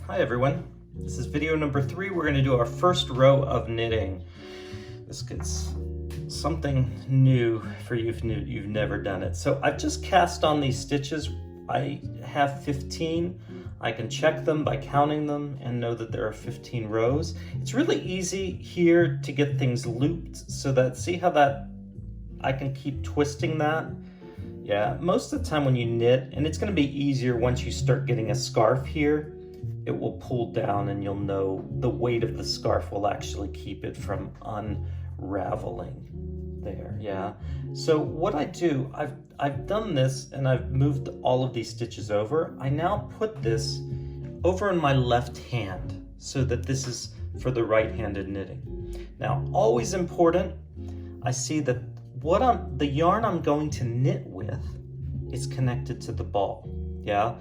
Hi everyone. This is video number 3. We're going to do our first row of knitting. This gets something new for you if you've never done it. So I've just cast on these stitches. I have 15. I can check them by counting them and know that there are 15 rows. It's really easy here to get things looped so that, see how that, I can keep twisting that. Yeah, most of the time when you knit, and it's going to be easier once you start getting a scarf here, it will pull down and you'll know the weight of the scarf will actually keep it from unraveling there. Yeah, so what I do, I've done this and I've moved all of these stitches over. I now put this over in my left hand so that this is for the right-handed knitting. Now, always important, I see that the yarn I'm going to knit with is connected to the ball. Yeah,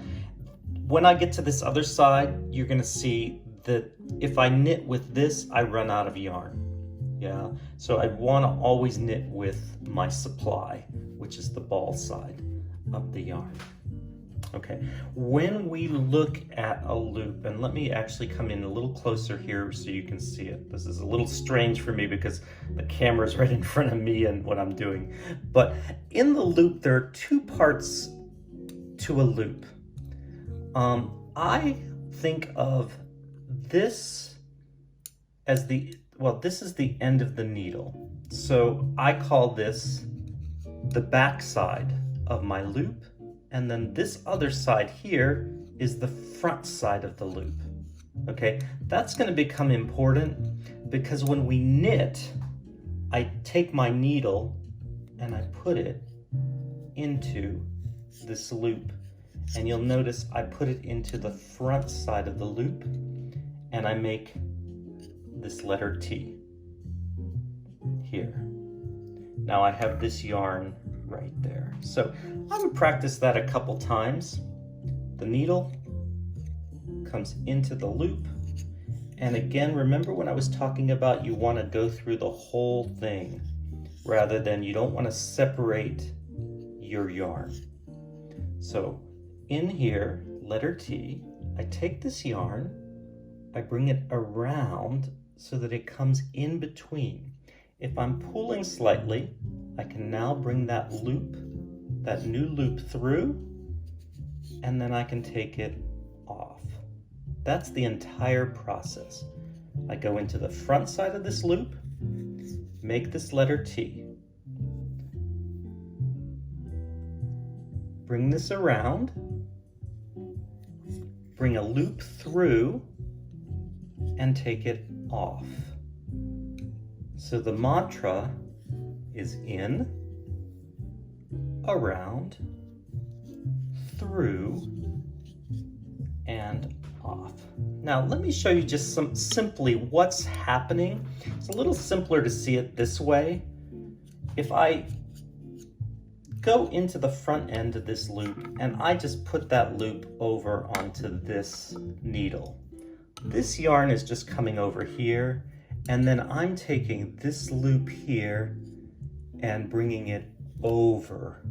when I get to this other side, you're going to see that if I knit with this, I run out of yarn. Yeah, so I want to always knit with my supply, which is the ball side of the yarn. Okay, when we look at a loop, and let me actually come in a little closer here so you can see it. This is a little strange for me because the camera's right in front of me and what I'm doing. But in the loop, there are two parts to a loop. I think of this as this is the end of the needle. So I call this the back side of my loop. And then this other side here is the front side of the loop. Okay, that's going to become important because when we knit, I take my needle and I put it into this loop. And you'll notice I put it into the front side of the loop and I make this letter T here. Now I have this yarn right there. So I would practice that a couple times. The needle comes into the loop. And again, remember when I was talking about you want to go through the whole thing rather than you don't want to separate your yarn. So in here, letter T, I take this yarn, I bring it around so that it comes in between. If I'm pulling slightly, I can now bring that loop, that new loop through, and then I can take it off. That's the entire process. I go into the front side of this loop, make this letter T, bring this around, bring a loop through, and take it off. So the mantra is in, around, through, and off. Now let me show you just simply what's happening. It's a little simpler to see it this way. If I go into the front end of this loop and I just put that loop over onto this needle, this yarn is just coming over here, and then I'm taking this loop here and bringing it over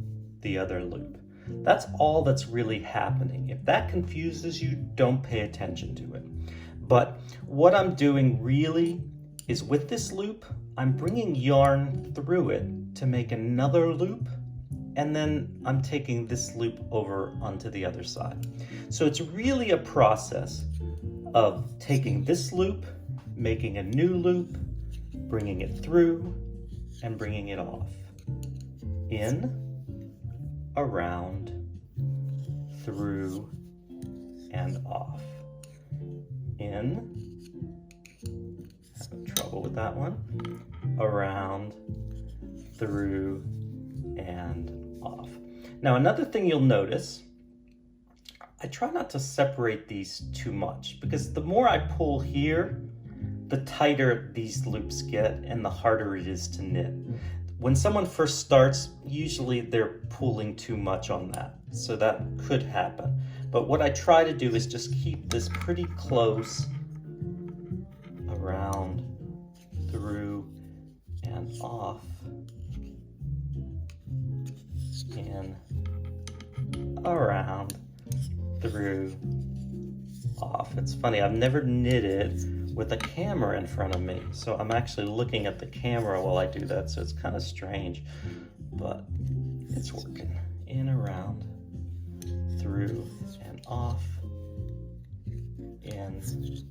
the other loop. That's all that's really happening. If that confuses you, don't pay attention to it. But what I'm doing really is with this loop, I'm bringing yarn through it to make another loop, and then I'm taking this loop over onto the other side. So it's really a process of taking this loop, making a new loop, bringing it through, and bringing it off. In, around, through, and off. In, having trouble with that one, around, through, and off. Now another thing you'll notice, I try not to separate these too much because the more I pull here, the tighter these loops get and the harder it is to knit. When someone first starts, usually they're pulling too much on that, so that could happen. But what I try to do is just keep this pretty close, around, through, and off, in, around, through, off. It's funny, I've never knitted with a camera in front of me, so I'm actually looking at the camera while I do that, so it's kind of strange, but it's working. In, around, through, and off. In,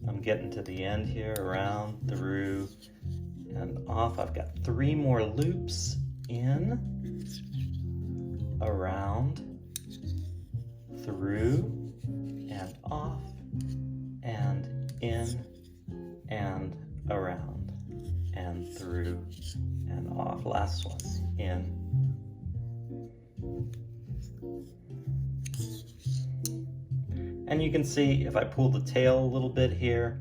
I'm getting to the end here, around, through, and off. I've got 3 more loops. In, around, through, and off, and in, and around, and through, and off. Last one. In. And you can see if I pull the tail a little bit here,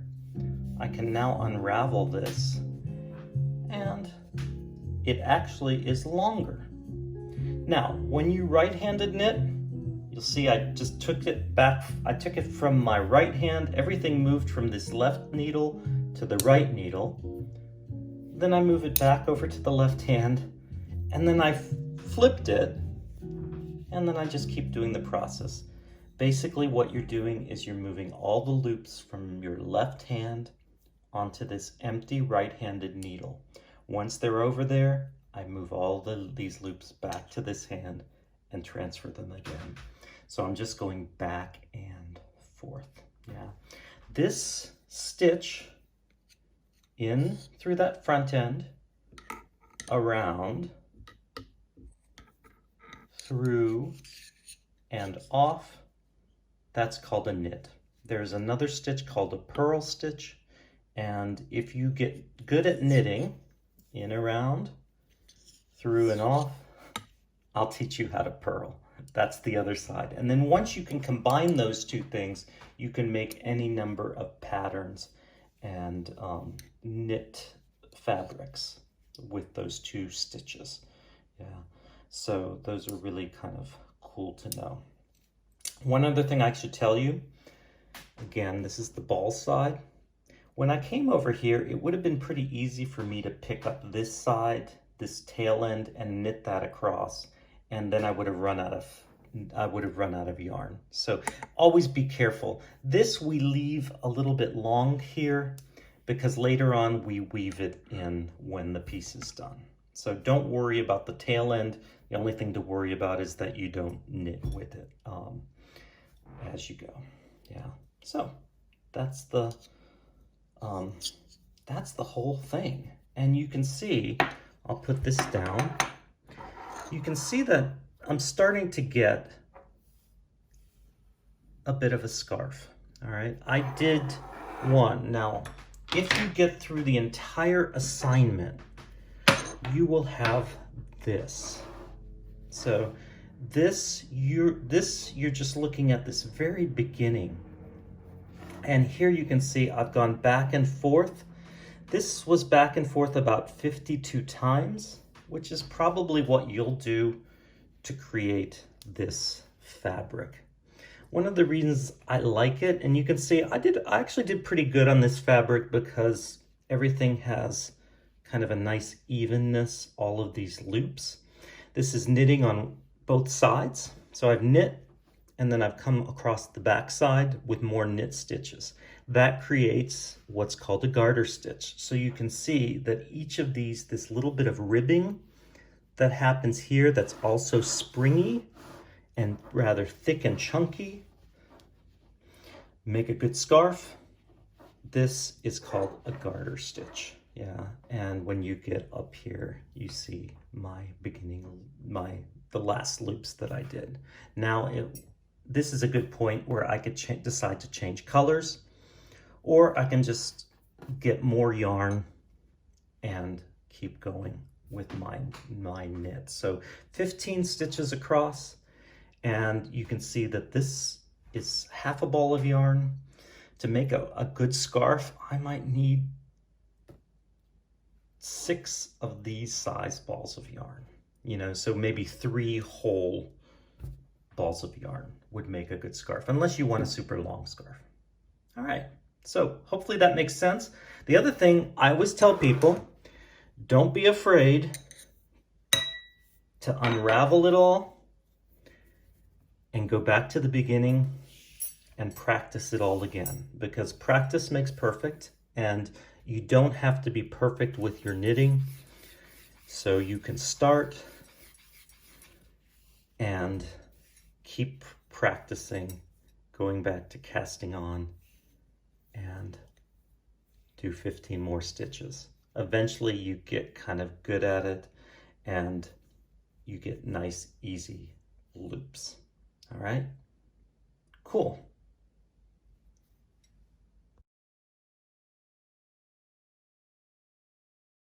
I can now unravel this, and it actually is longer. Now, when you right-handed knit, you'll see I just took it back. I took it from my right hand. Everything moved from this left needle to the right needle. Then I move it back over to the left hand, and then I flipped it, and then I just keep doing the process. Basically what you're doing is you're moving all the loops from your left hand onto this empty right-handed needle. Once they're over there, I move all these loops back to this hand and transfer them again. So I'm just going back and forth. Yeah. This stitch in through that front end, around, through, and off, that's called a knit. There's another stitch called a purl stitch, and if you get good at knitting, in, around, through, and off, I'll teach you how to purl. That's the other side. And then once you can combine those two things, you can make any number of patterns and knit fabrics with those 2 stitches. Yeah, so those are really kind of cool to know. One other thing I should tell you, again, this is the ball side. When I came over here, it would have been pretty easy for me to pick up this side, this tail end, and knit that across, and then I would have run out of yarn. So always be careful. This we leave a little bit long here because later on we weave it in when the piece is done. So don't worry about the tail end. The only thing to worry about is that you don't knit with it as you go. Yeah. So that's the whole thing. And you can see, I'll put this down. You can see that I'm starting to get a bit of a scarf. All right. I did one. Now, if you get through the entire assignment, you will have this. So you're just looking at this very beginning. And here you can see I've gone back and forth. This was back and forth about 52 times, which is probably what you'll do to create this fabric. One of the reasons I like it, and you can see I actually did pretty good on this fabric because everything has kind of a nice evenness, all of these loops. This is knitting on both sides. So I've knit and then I've come across the back side with more knit stitches. That creates what's called a garter stitch. So you can see that each of these, this little bit of ribbing that happens here that's also springy and rather thick and chunky, make a good scarf. This is called a garter stitch. Yeah, and when you get up here, you see the last loops that I did. Now, this is a good point where I could decide to change colors, or I can just get more yarn and keep going with my knit. So 15 stitches across, and you can see that this is half a ball of yarn. To make a good scarf, I might need 6 of these size balls of yarn, so maybe 3 whole balls of yarn would make a good scarf, unless you want a super long scarf. All right, so hopefully that makes sense. The other thing I always tell people, don't be afraid to unravel it all and go back to the beginning and practice it all again, because practice makes perfect, and you don't have to be perfect with your knitting. So you can start and keep practicing, going back to casting on, and do 15 more stitches. Eventually you get kind of good at it and you get nice, easy loops. All right, cool.